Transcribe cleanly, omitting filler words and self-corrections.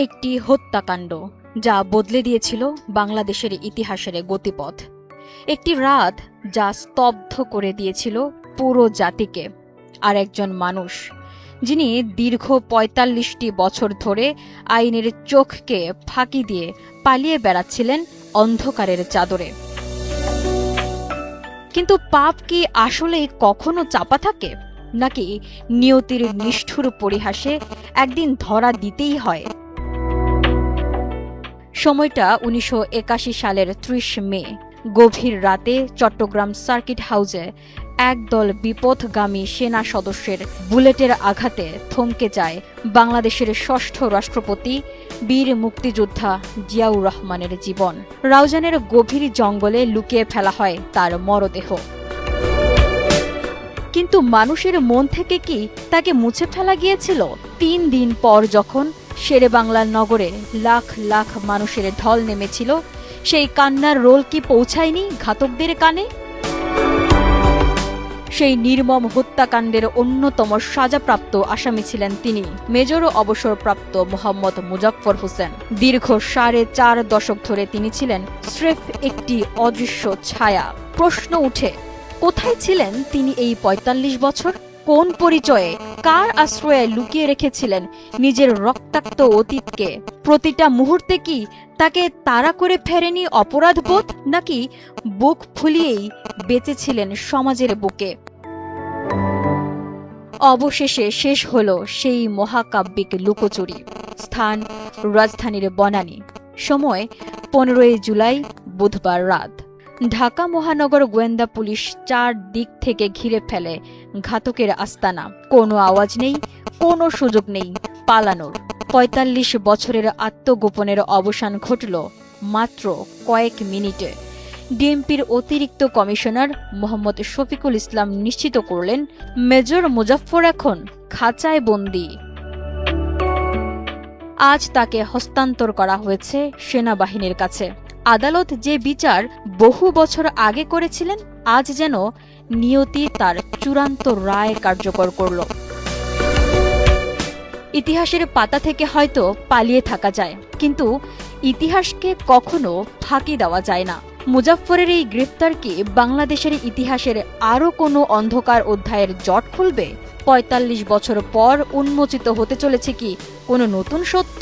একটি হত্যাকাণ্ড যা বদলে দিয়েছিল বাংলাদেশের ইতিহাসের গতিপথ। একটি রাত যা স্তব্ধ করে দিয়েছিল পুরো জাতিকে। আর একজন মানুষ যিনি দীর্ঘ ৪৫টি বছর ধরে আইনের চোখকে ফাঁকি দিয়ে পালিয়ে বেড়াচ্ছিলেন অন্ধকারের চাদরে। কিন্তু পাপ কি আসলে কখনো চাপা থাকে, নাকি নিয়তির নিষ্ঠুর পরিহাসে একদিন ধরা দিতেই হয়? সময়টা ১৯৮১ সালের ৩০ মে। গভীর রাতে চট্টগ্রাম সার্কিট হাউসে একদল বিপথগামী সেনা সদস্যের বুলেটের আঘাতে থমকে যায় বাংলাদেশের ষষ্ঠ রাষ্ট্রপতি বীর মুক্তিযোদ্ধা জিয়াউর রহমানের জীবন। রাউজানের গভীর জঙ্গলে লুকিয়ে ফেলা হয় তার মরদেহ। কিন্তু মানুষের মন থেকে কি তাকে মুছে ফেলা গিয়েছিল? ৩ দিন পর যখন শেরেবাংলার নগরে লাখ লাখ মানুষের ঢল নেমেছিল, সেই কান্নার রোল কি পৌঁছায়নি ঘাতকদের কানে? সেই নির্মম হত্যাকাণ্ডের অন্যতম সাজাপ্রাপ্ত আসামি ছিলেন তিনি, মেজর অবসরপ্রাপ্ত মোহাম্মদ মুজাফফর হোসেন। দীর্ঘ ৪.৫ দশক ধরে তিনি ছিলেন স্রেফ একটি অদৃশ্য ছায়া। প্রশ্ন উঠে, কোথায় ছিলেন তিনি এই ৪৫ বছর? কোন পরিচয়ে, কার আশ্রয়ে লুকিয়ে রেখেছিলেন নিজের রক্তাক্ত অতীতকে? প্রতিটা মুহূর্তে কি তাকে তাড়া করে ফেরেনি অপরাধবোধ, নাকি বুক ফুলিয়েই বেঁচেছিলেন সমাজের বুকে? অবশেষে শেষ হল সেই মহাকাব্যিক লুকোচুরি। স্থান রাজধানীর বনানী। সময় ১৫ জুলাই, বুধবার রাত। ঢাকা মহানগর গোয়েন্দা পুলিশ ৪ দিক থেকে ঘিরে ফেলে ঘাতকের আস্তানা। কোনো আওয়াজ নেই, কোনো সুযোগ নেই পালানোর। ৪৫ বছরের আত্মগোপনের অবসান ঘটল মাত্র কয়েক মিনিটে। ডিএমপির অতিরিক্ত কমিশনার মোহাম্মদ শফিকুল ইসলাম নিশ্চিত করলেন, মেজর মুজাফফর এখন খাঁচায় বন্দী। আজ তাকে হস্তান্তর করা হয়েছে সেনাবাহিনীর কাছে। আদালত যে বিচার বহু বছর আগে করেছিলেন, আজ যেন নিয়তি তার চূড়ান্ত রায় কার্যকর করল। ইতিহাসের পাতা থেকে হয়তো পালিয়ে থাকা যায়, কিন্তু ইতিহাসকে কখনো ফাঁকি দেওয়া যায় না। মুজাফফরের এই গ্রেফতার কি বাংলাদেশের ইতিহাসের আরও কোনো অন্ধকার অধ্যায়ের জট খুলবে? ৪৫ বছর পর উন্মোচিত হতে চলেছে কি কোনো নতুন সত্য?